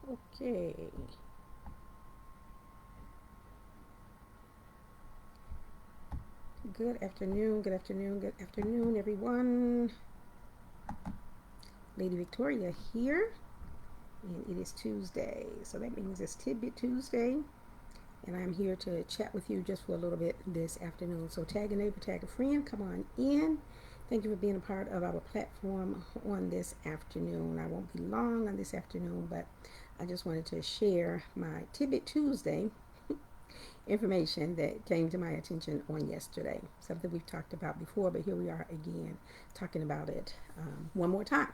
Okay. Good afternoon, good afternoon, good afternoon, everyone. Lady Victoria here, and it is Tuesday. So that means it's Tidbit Tuesday, and I'm here to chat with you just for a little bit this afternoon. So tag a neighbor, tag a friend, come on in. Thank you for being a part of our platform on this afternoon. I won't be long on this afternoon, but I just wanted to share my Tidbit Tuesday information that came to my attention on yesterday. Something we've talked about before, but here we are again talking about it one more time.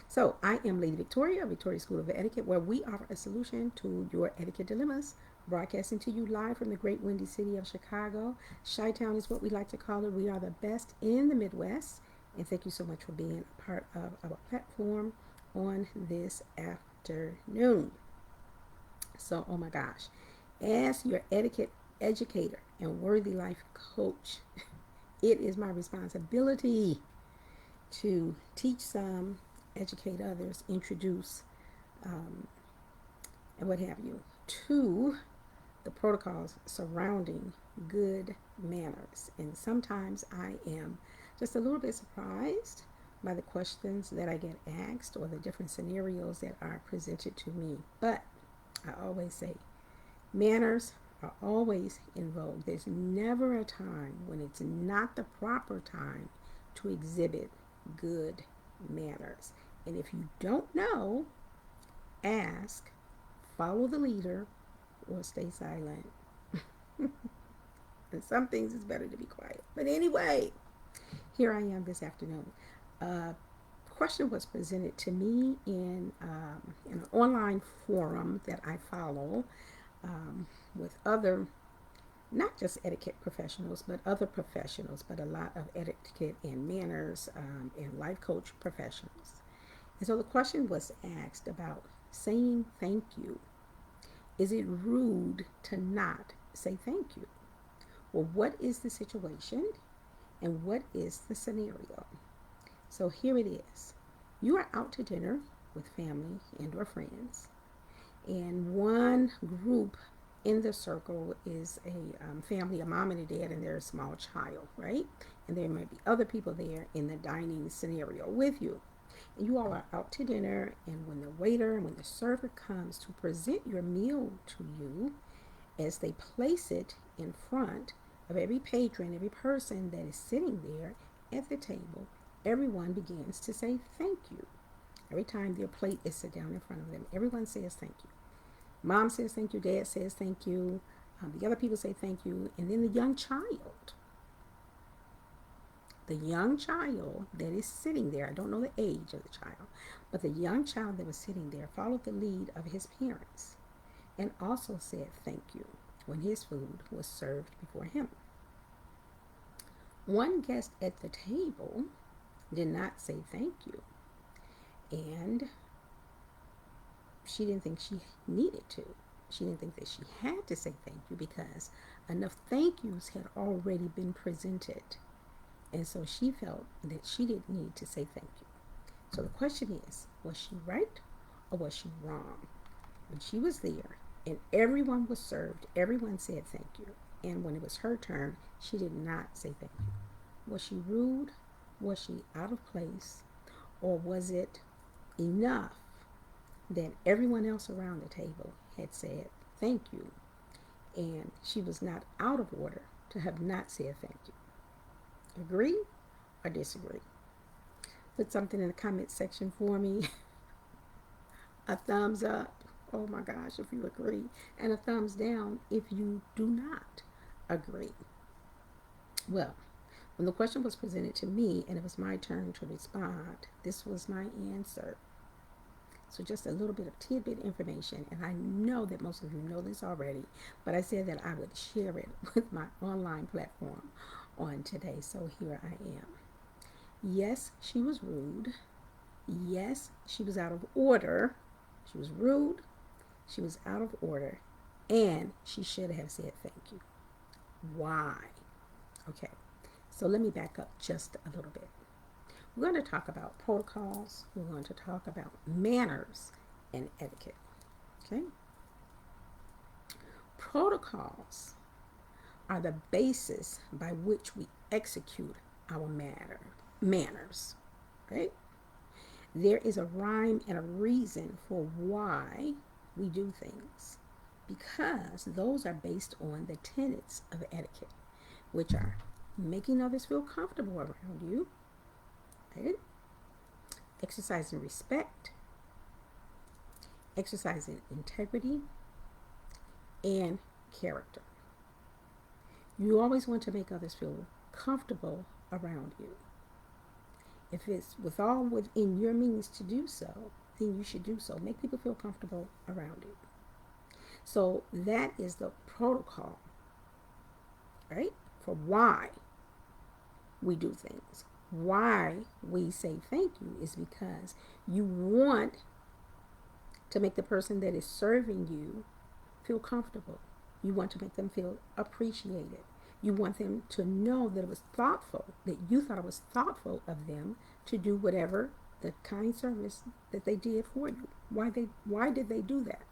So, I am Lady Victoria, Victoria School of Etiquette, where we offer a solution to your etiquette dilemmas. Broadcasting to you live from the great windy city of Chicago. Chi-Town is what we like to call it. We are the best in the Midwest. And thank you so much for being a part of our platform on this afternoon. So, oh my gosh, as your etiquette educator and worthy life coach, it is my responsibility to teach some, educate others, introduce, um, and what have you, to the protocols surrounding good manners. And sometimes I am just a little bit surprised by the questions that I get asked or the different scenarios that are presented to me. But I always say manners are always in vogue. There's never a time when it's not the proper time to exhibit good manners. And if you don't know, ask, follow the leader, or stay silent. And some things it's better to be quiet. But anyway, here I am this afternoon. A question was presented to me in an online forum that I follow with other, not just etiquette professionals, but other professionals, but a lot of etiquette and manners and life coach professionals. And so the question was asked about saying thank you. Is it rude to not say thank you? Well, what is the situation and what is the scenario? So here it is. You are out to dinner with family and or friends, and one group in the circle is a family, a mom and a dad, and their small child, right? And there might be other people there in the dining scenario with you. And you all are out to dinner, and when the waiter and when the server comes to present your meal to you, as they place it in front of every patron, every person that is sitting there at the table, everyone begins to say thank you. Every time their plate is set down in front of them, everyone says thank you. Mom says thank you, dad says thank you, the other people say thank you, and then the young child that is sitting there, I don't know the age of the child, but the young child that was sitting there followed the lead of his parents and also said thank you when his food was served before him. One guest at the table did not say thank you, and she didn't think she needed to. She didn't think that she had to say thank you because enough thank yous had already been presented. And so she felt that she didn't need to say thank you. So the question is, was she right or was she wrong? When she was there and everyone was served, everyone said thank you. And when it was her turn, she did not say thank you. Was she rude? Was she out of place? Or was it enough that everyone else around the table had said thank you and she was not out of order to have not said thank you? Agree or disagree? Put something in the comment section for me. A thumbs up, oh my gosh, if you agree, and a thumbs down if you do not agree. Well, when the question was presented to me and it was my turn to respond, this was my answer. So just a little bit of tidbit information, and I know that most of you know this already, but I said that I would share it with my online platform on today. So here I am. Yes, she was rude. Yes, she was out of order. She was rude. She was out of order. And she should have said thank you. Why? Okay, so let me back up just a little bit. We're going to talk about protocols. We're going to talk about manners and etiquette. Okay? Protocols are the basis by which we execute our manners. Right? There is a rhyme and a reason for why we do things, because those are based on the tenets of etiquette, which are making others feel comfortable around you, right? Exercising respect, exercising integrity, and character. You always want to make others feel comfortable around you. If it's all within your means to do so, then you should do so. Make people feel comfortable around you. So that is the protocol, right? For why we do things. Why we say thank you is because you want to make the person that is serving you feel comfortable. You want to make them feel appreciated. You want them to know that it was thoughtful, that you thought it was thoughtful of them to do whatever the kind service that they did for you. Why did they do that?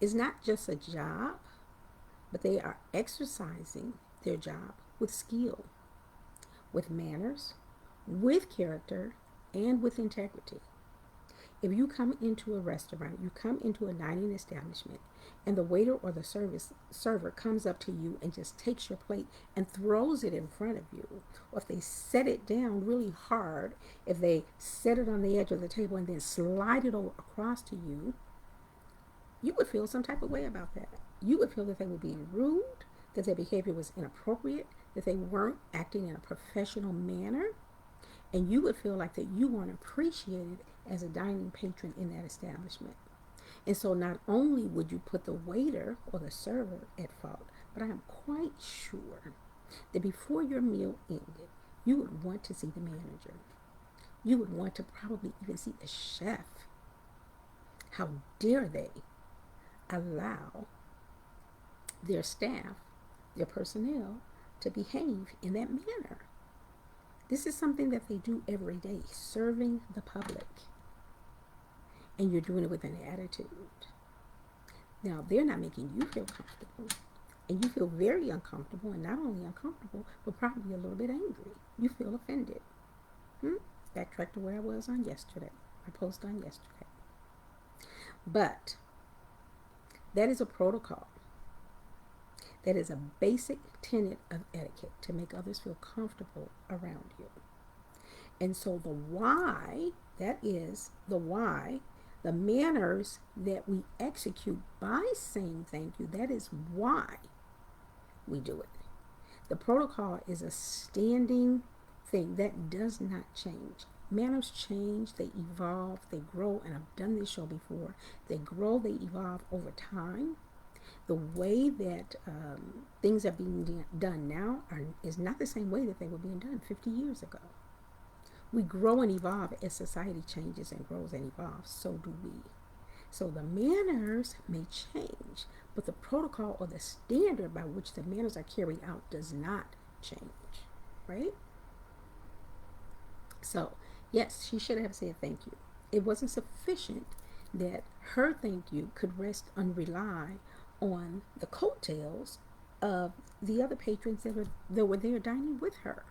It's not just a job, but they are exercising their job with skill, with manners, with character, and with integrity. If you come into a restaurant, you come into a dining establishment, and the waiter or the server comes up to you and just takes your plate and throws it in front of you, or if they set it down really hard, if they set it on the edge of the table and then slide it over across to you, you would feel some type of way about that. You would feel that they were being rude, that their behavior was inappropriate, that they weren't acting in a professional manner, and you would feel like that you weren't appreciated as a dining patron in that establishment. And so not only would you put the waiter or the server at fault, but I am quite sure that before your meal ended, you would want to see the manager. You would want to probably even see the chef. How dare they allow their staff, their personnel, to behave in that manner? This is something that they do every day, serving the public. And you're doing it with an attitude. Now, they're not making you feel comfortable. And you feel very uncomfortable, and not only uncomfortable, but probably a little bit angry. You feel offended. Backtrack to where I was on yesterday. My post on yesterday. But that is a protocol. That is a basic tenet of etiquette, to make others feel comfortable around you. And so the why, that is the why, the manners that we execute by saying thank you, that is why we do it. The protocol is a standing thing that does not change. Manners change, they evolve, they grow, and I've done this show before. They grow, they evolve over time. The way that things are being done now is not the same way that they were being done 50 years ago. We grow and evolve as society changes and grows and evolves. So do we. So the manners may change, but the protocol or the standard by which the manners are carried out does not change, right? So, yes, she should have said thank you. It wasn't sufficient that her thank you could rest and rely on the coattails of the other patrons that were there dining with her.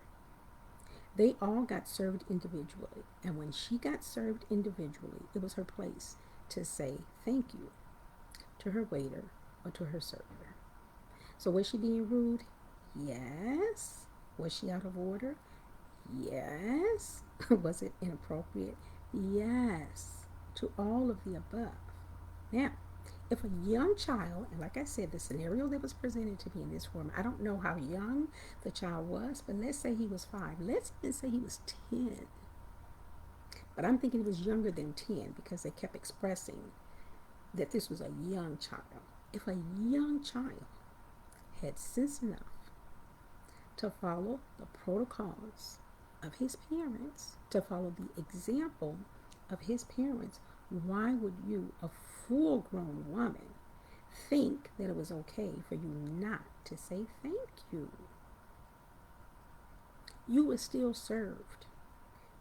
They all got served individually. And when she got served individually, it was her place to say thank you to her waiter or to her server. So was she being rude? Yes. Was she out of order? Yes. Was it inappropriate? Yes. To all of the above. Now, if a young child, and like I said, the scenario that was presented to me in this form, I don't know how young the child was, but let's say he was 5. Let's even say he was 10. But I'm thinking he was younger than 10 because they kept expressing that this was a young child. If a young child had sense enough to follow the protocols of his parents, to follow the example of his parents, why would you, a full-grown woman, think that it was okay for you not to say thank you? You were still served.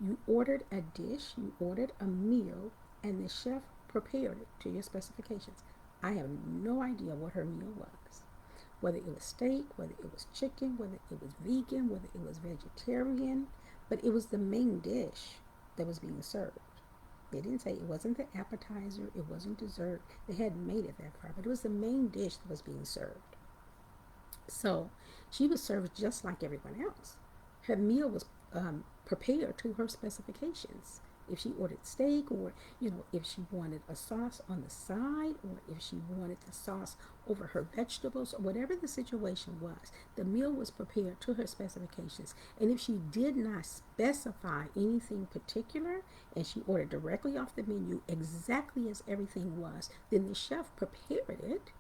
You ordered a dish, you ordered a meal, and the chef prepared it to your specifications. I have no idea what her meal was. Whether it was steak, whether it was chicken, whether it was vegan, whether it was vegetarian, but it was the main dish that was being served. They didn't say it wasn't the appetizer, it wasn't dessert. They hadn't made it that far, but it was the main dish that was being served. So she was served just like everyone else. Her meal was prepared to her specifications. If she ordered steak, or if she wanted a sauce on the side, or if she wanted the sauce over her vegetables, or whatever the situation was, the meal was prepared to her specifications. And if she did not specify anything particular and she ordered directly off the menu exactly as everything was, then the chef prepared it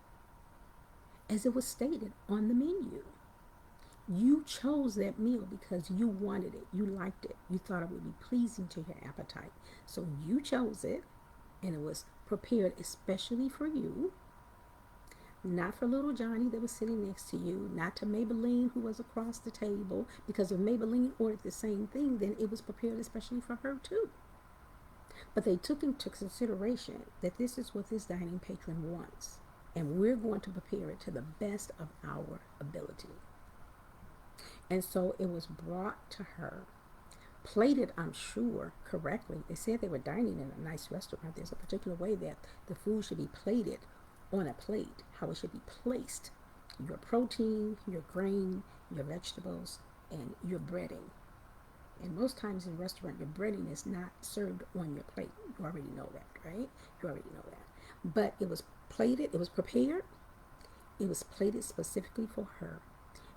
as it was stated on the menu. You chose that meal because you wanted it, you liked it, you thought it would be pleasing to your appetite. So you chose it, and it was prepared especially for you, not for little Johnny that was sitting next to you, not to Maybelline who was across the table, because if Maybelline ordered the same thing, then it was prepared especially for her too. But they took into consideration that this is what this dining patron wants, and we're going to prepare it to the best of our ability. And so it was brought to her, plated, I'm sure, correctly. They said they were dining in a nice restaurant. There's a particular way that the food should be plated on a plate, how it should be placed. Your protein, your grain, your vegetables, and your breading. And most times in a restaurant, your breading is not served on your plate. You already know that, right? You already know that. But it was plated, it was prepared, it was plated specifically for her.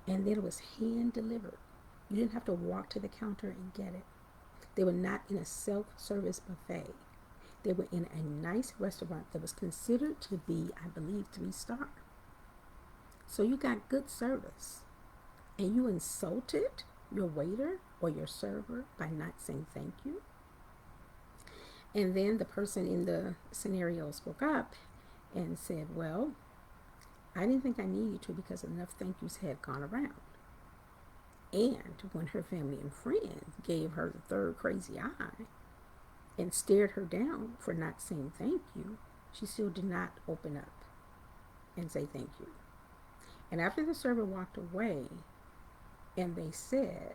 And then it was hand delivered. You didn't have to walk to the counter and get it. They were not in a self-service buffet. They were in a nice restaurant that was considered to be, I believe, 3-star. So you got good service. And you insulted your waiter or your server by not saying thank you. And then the person in the scenario spoke up and said, well, I didn't think I needed to because enough thank yous had gone around. And when her family and friends gave her the third crazy eye and stared her down for not saying thank you, she still did not open up and say thank you. And after the server walked away, and they said,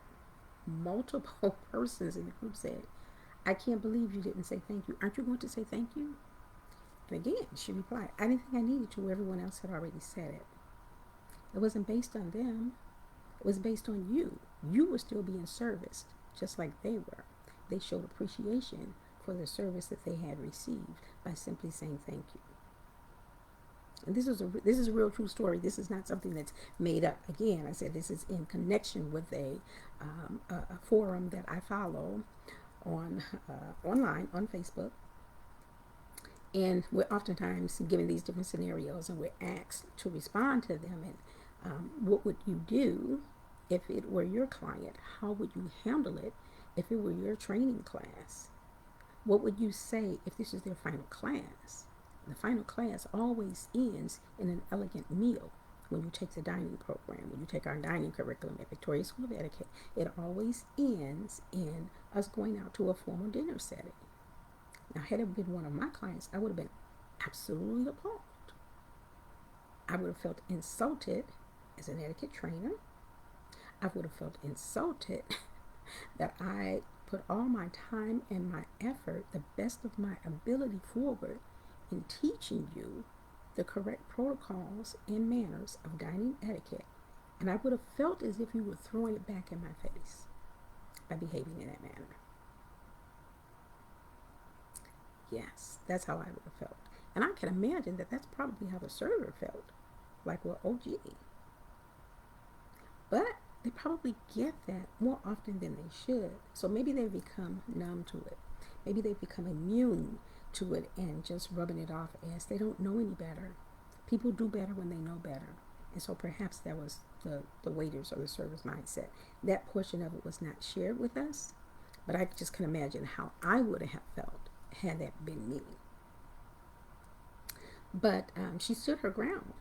multiple persons in the group said, I can't believe you didn't say thank you. Aren't you going to say thank you? And again, she replied, I didn't think I needed to. Everyone else had already said it. It wasn't based on them. It was based on you. You were still being serviced, just like they were. They showed appreciation for the service that they had received by simply saying thank you. And this is a real true story. This is not something that's made up. Again, I said this is in connection with a forum that I follow on online on Facebook. And we're oftentimes given these different scenarios, and we're asked to respond to them. And what would you do if it were your client? How would you handle it if it were your training class? What would you say if this is their final class? The final class always ends in an elegant meal. When you take the dining program, when you take our dining curriculum at Victoria School of Etiquette, it always ends in us going out to a formal dinner setting. Now, had it been one of my clients, I would have been absolutely appalled. I would have felt insulted as an etiquette trainer. I would have felt insulted that I put all my time and my effort, the best of my ability forward in teaching you the correct protocols and manners of dining etiquette. And I would have felt as if you were throwing it back in my face by behaving in that manner. Yes, that's how I would have felt. And I can imagine that that's probably how the server felt. Like, well, oh gee. But they probably get that more often than they should. So maybe they've become numb to it. Maybe they've become immune to it and just rubbing it off as they don't know any better. People do better when they know better. And so perhaps that was the waiters or the server's mindset. That portion of it was not shared with us, but I just can imagine how I would have felt had that been me. But she stood her ground,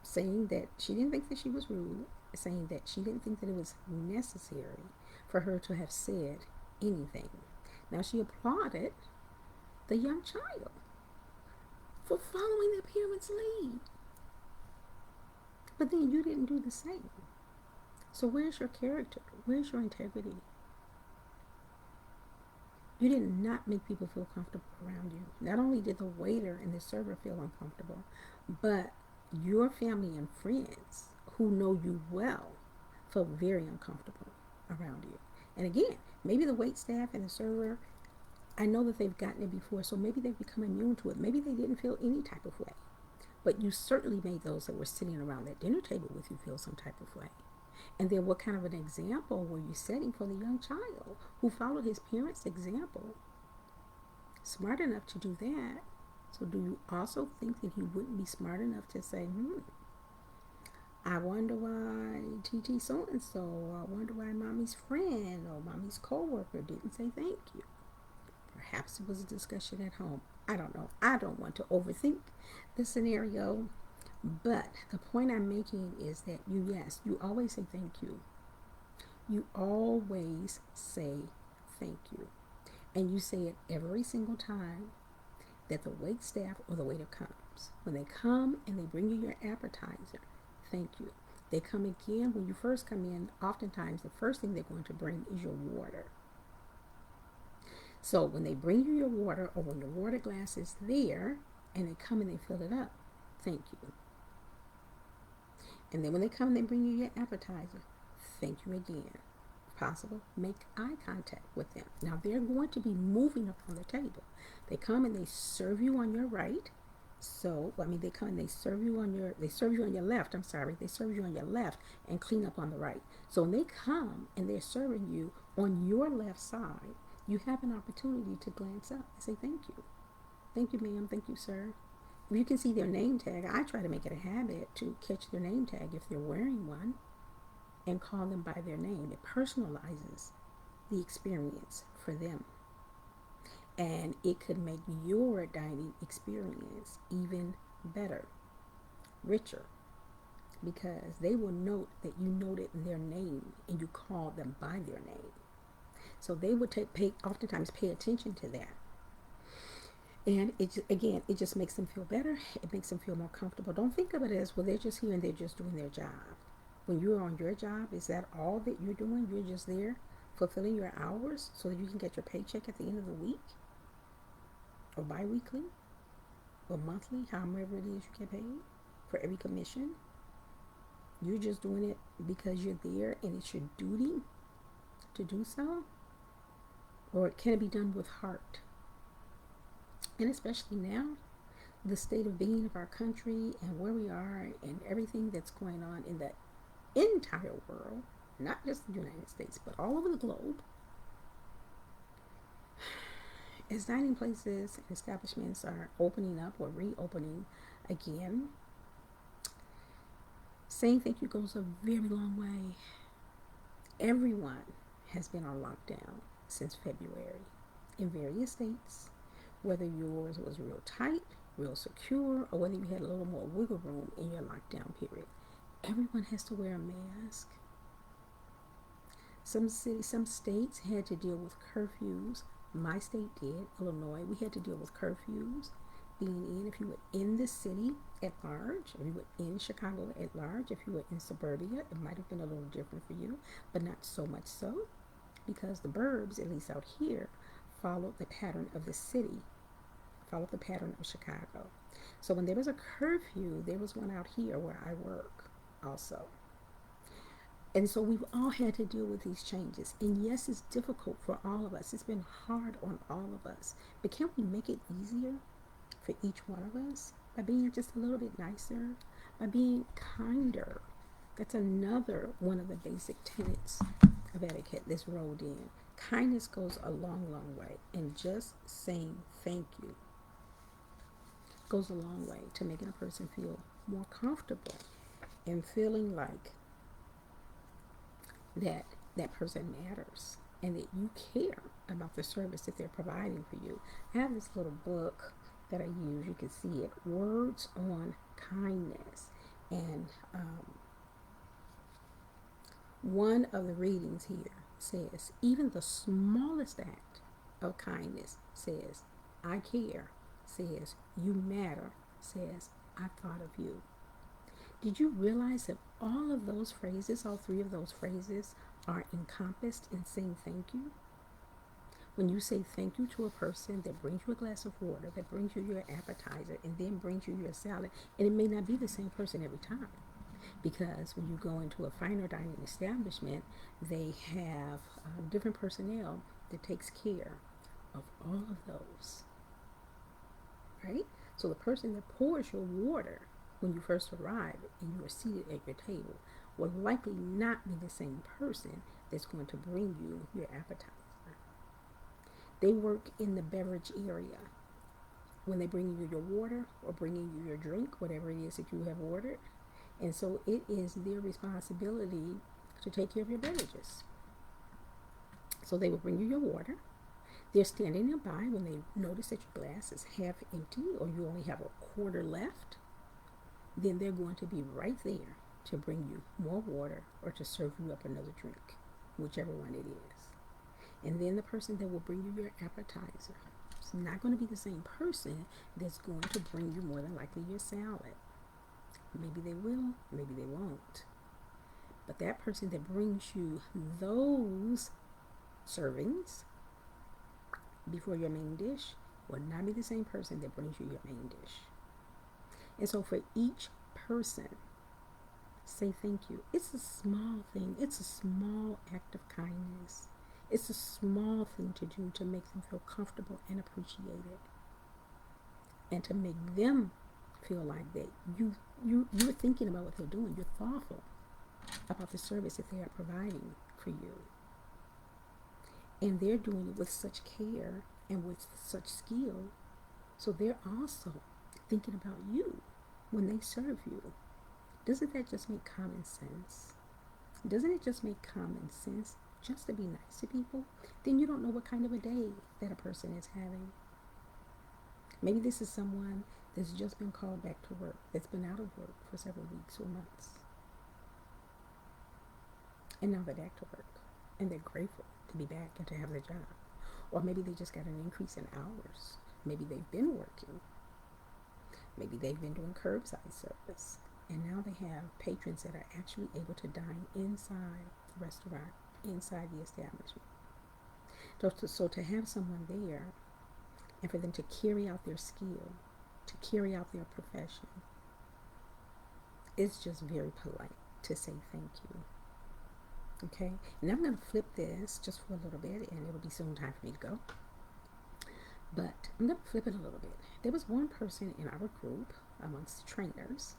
saying that she didn't think that she was rude, saying that she didn't think that it was necessary for her to have said anything. Now, she applauded the young child for following their parents' lead. But then you didn't do the same. So where's your character? Where's your integrity? You did not make people feel comfortable around you. Not only did the waiter and the server feel uncomfortable, but your family and friends who know you well felt very uncomfortable around you. And again, maybe the wait staff and the server, I know that they've gotten it before, so maybe they've become immune to it. Maybe they didn't feel any type of way. But you certainly made those that were sitting around that dinner table with you feel some type of way. And then what kind of an example were you setting for the young child who followed his parents' example? Smart enough to do that. So do you also think that he wouldn't be smart enough to say, I wonder why TT so-and-so, or I wonder why mommy's friend or mommy's coworker didn't say thank you. Perhaps it was a discussion at home. I don't know. I don't want to overthink the scenario. But the point I'm making is that you always say thank you. You always say thank you. And you say it every single time that the wait staff or the waiter comes. When they come and they bring you your appetizer, thank you. They come again when you first come in. Oftentimes the first thing they're going to bring is your water. So when they bring you your water, or when your water glass is there and they come and they fill it up, thank you. And then when they come and they bring you your appetizer, thank you again. If possible, make eye contact with them. Now they're going to be moving up on the table. They come and they serve you on your right. They come and they serve you on your left. They serve you on your left and clean up on the right. So when they come and they're serving you on your left side, you have an opportunity to glance up and say thank you. Thank you, ma'am. Thank you, sir. If you can see their name tag, I try to make it a habit to catch their name tag if they're wearing one and call them by their name. It personalizes the experience for them. And it could make your dining experience even better, richer, because they will note that you noted their name and you called them by their name. So they would oftentimes pay attention to that. And it just makes them feel better. It makes them feel more comfortable. Don't think of it as, well, they're just here and they're just doing their job. When you're on your job, is that all that you're doing? You're just there fulfilling your hours so that you can get your paycheck at the end of the week, or bi-weekly, or monthly, however it is you get paid for every commission. You're just doing it because you're there and it's your duty to do so? Or can it be done with heart? And especially now, the state of being of our country and where we are and everything that's going on in the entire world, not just the United States, but all over the globe, as dining places and establishments are opening up or reopening again, saying thank you goes a very long way. Everyone has been on lockdown since February in various states. Whether yours was real tight, real secure, or whether you had a little more wiggle room in your lockdown period, everyone has to wear a mask. Some states had to deal with curfews. My state did, Illinois. We had to deal with curfews being in. If you were in the city at large, if you were in Chicago at large, if you were in suburbia, it might have been a little different for you, but not so much so, because the burbs, at least out here, followed the pattern of the city, followed the pattern of Chicago. So when there was a curfew, there was one out here where I work also. And so we've all had to deal with these changes. And yes, it's difficult for all of us. It's been hard on all of us. But can we make it easier for each one of us by being just a little bit nicer, by being kinder? That's another one of the basic tenets of etiquette that's rolled in. Kindness goes a long, long way. And just saying thank you goes a long way to making a person feel more comfortable and feeling like that person matters and that you care about the service that they're providing for you. I have this little book that I use. You can see it, Words on Kindness. And one of the readings here says, even the smallest act of kindness says I care says you matter says I thought of you. Did you realize that all of those phrases, all three of those phrases, are encompassed in saying thank you? When you say thank you to a person that brings you a glass of water, that brings you your appetizer, and then brings you your salad, and it may not be the same person every time. Because when you go into a finer dining establishment, they have different personnel that takes care of all of those, right? So the person that pours your water when you first arrive and you are seated at your table will likely not be the same person that's going to bring you your appetizer. They work in the beverage area when they bring you your water or bringing you your drink, whatever it is that you have ordered. And so it is their responsibility to take care of your beverages. So they will bring you your water. They're standing nearby when they notice that your glass is half empty or you only have a quarter left. Then they're going to be right there to bring you more water or to serve you up another drink, whichever one it is. And then the person that will bring you your appetizer, it's not going to be the same person that's going to bring you more than likely your salad. Maybe they will, maybe they won't. But that person that brings you those servings before your main dish will not be the same person that brings you your main dish. And so for each person, say thank you. It's a small thing. It's a small act of kindness. It's a small thing to do to make them feel comfortable and appreciated. And to make them feel like that you're thinking about what they're doing. You're thoughtful about the service that they are providing for you. And they're doing it with such care and with such skill. So they're also thinking about you when they serve you. Doesn't that just make common sense? Doesn't it just make common sense just to be nice to people? Then you don't know what kind of a day that a person is having. Maybe this is someone that's just been called back to work, that's been out of work for several weeks or months. And now they're back to work. And they're grateful to be back and to have their job. Or maybe they just got an increase in hours. Maybe they've been working. Maybe they've been doing curbside service. And now they have patrons that are actually able to dine inside the restaurant, inside the establishment. So to have someone there and for them to carry out their skill, to carry out their profession, it's just very polite to say thank you. Okay? And I'm going to flip this just for a little bit, and it'll be soon time for me to go. But I'm going to flip it a little bit. There was one person in our group, amongst the trainers,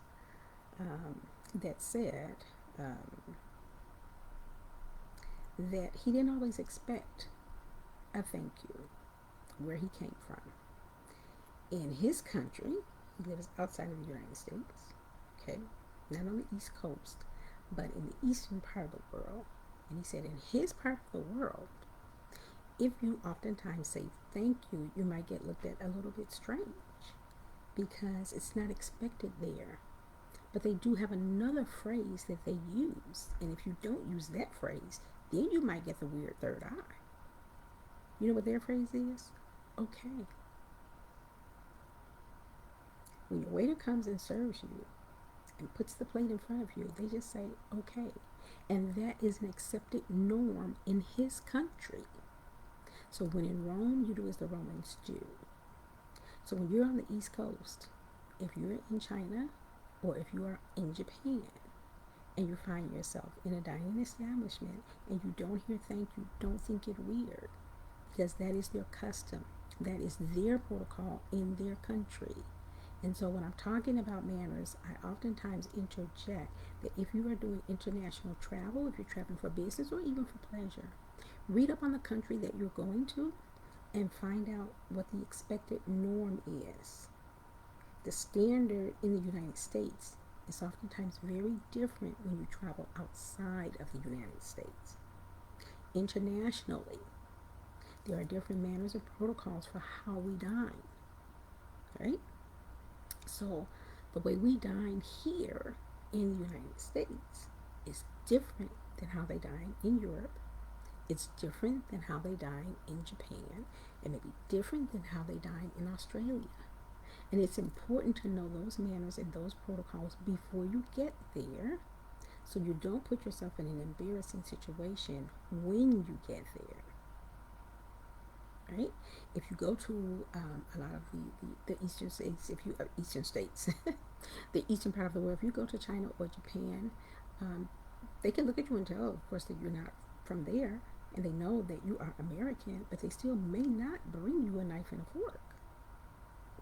that said that he didn't always expect a thank you where he came from. In his country, he lives outside of the United States, okay, not on the East Coast, but in the eastern part of the world. And he said in his part of the world, if you oftentimes say thank you, you might get looked at a little bit strange because it's not expected there. But they do have another phrase that they use. And if you don't use that phrase, then you might get the weird third eye. You know what their phrase is? Okay. When your waiter comes and serves you and puts the plate in front of you, they just say, okay. And that is an accepted norm in his country. So when in Rome, you do as the Romans do. So when you're on the East Coast, if you're in China, or if you are in Japan and you find yourself in a dining establishment and you don't hear thank you, don't think it weird, because that is their custom. That is their protocol in their country. And so when I'm talking about manners, I oftentimes interject that if you are doing international travel, if you're traveling for business or even for pleasure, read up on the country that you're going to and find out what the expected norm is. The standard in the United States is oftentimes very different when you travel outside of the United States. Internationally, there are different manners and protocols for how we dine, right? So the way we dine here in the United States is different than how they dine in Europe. It's different than how they dine in Japan. It may be different than how they dine in Australia. And it's important to know those manners and those protocols before you get there, so you don't put yourself in an embarrassing situation when you get there. Right? If you go to a lot of the eastern states, if you eastern states, the eastern part of the world, if you go to China or Japan, um, they can look at you and tell, of course, that you're not from there, and they know that you are American, but they still may not bring you a knife and a fork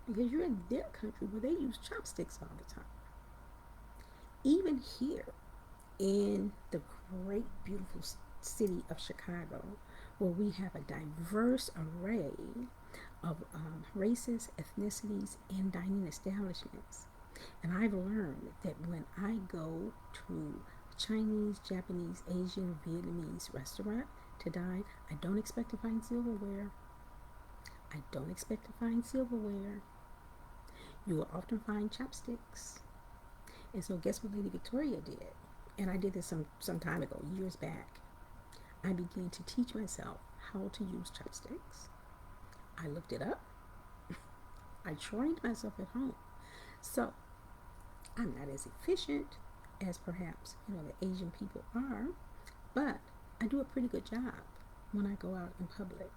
because you're in their country where they use chopsticks all the time. Even here in the great, beautiful city of Chicago, where we have a diverse array of races, ethnicities, and dining establishments. And I've learned that when I go to Chinese, Japanese, Asian, Vietnamese restaurant to dine, I don't expect to find silverware. I don't expect to find silverware. You will often find chopsticks. And so guess what Lady Victoria did? And I did this some time ago, years back. I began to teach myself how to use chopsticks. I looked it up. I trained myself at home. So I'm not as efficient as perhaps the Asian people are, but I do a pretty good job when I go out in public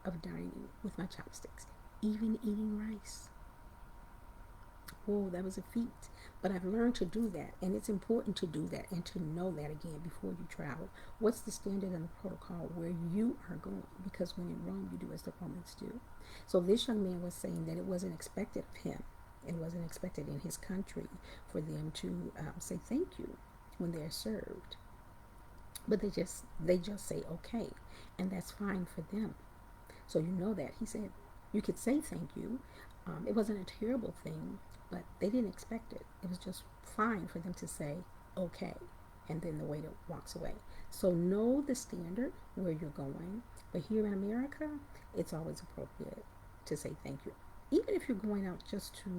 of dining with my chopsticks, even eating rice. Whoa, that was a feat. But I've learned to do that, and it's important to do that and to know that again before you travel. What's the standard and the protocol where you are going? Because when in Rome, you do as the Romans do. So this young man was saying that it wasn't expected of him. It wasn't expected in his country for them to say thank you when they're served. But they just say okay, and that's fine for them. So you know that. He said you could say thank you. It wasn't a terrible thing, but they didn't expect it. It was just fine for them to say okay, and then the waiter walks away. So know the standard where you're going. But here in America, it's always appropriate to say thank you. Even if you're going out just to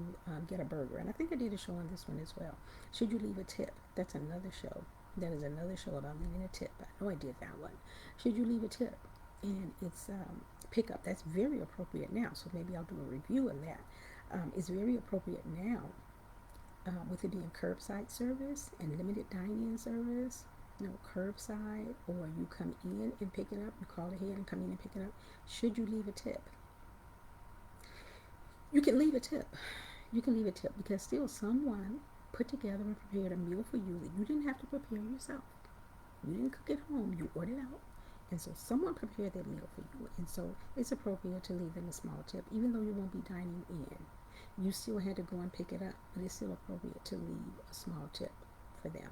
get a burger. And I think I did a show on this one as well. Should you leave a tip? That's another show. That is another show about leaving a tip. I know I did that one. Should you leave a tip? And it's pickup. That's very appropriate now. So maybe I'll do a review of that. It's very appropriate now with it being curbside service and limited dining service. Curbside, or you come in and pick it up. You call ahead and come in and pick it up. Should you leave a tip? You can leave a tip. You can leave a tip because still someone put together and prepared a meal for you that you didn't have to prepare yourself. You didn't cook at home. You ordered out. And so someone prepared that meal for you. And so it's appropriate to leave them a small tip, even though you won't be dining in. You still had to go and pick it up, but it's still appropriate to leave a small tip for them.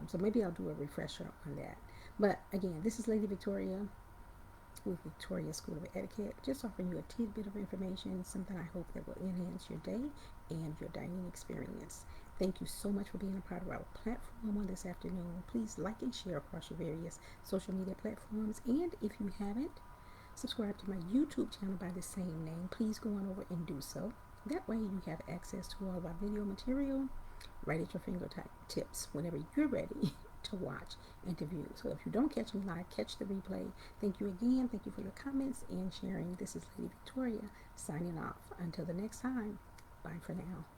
So maybe I'll do a refresher on that. But again, this is Lady Victoria with Victoria School of Etiquette, just offering you a tidbit of information, something I hope that will enhance your day and your dining experience. Thank you so much for being a part of our platform on this afternoon. Please like and share across your various social media platforms. And if you haven't, subscribe to my YouTube channel by the same name. Please go on over and do so. That way you have access to all of our video material right at your fingertips whenever you're ready to watch and to view. So if you don't catch me live, catch the replay. Thank you again. Thank you for your comments and sharing. This is Lady Victoria signing off. Until the next time, bye for now.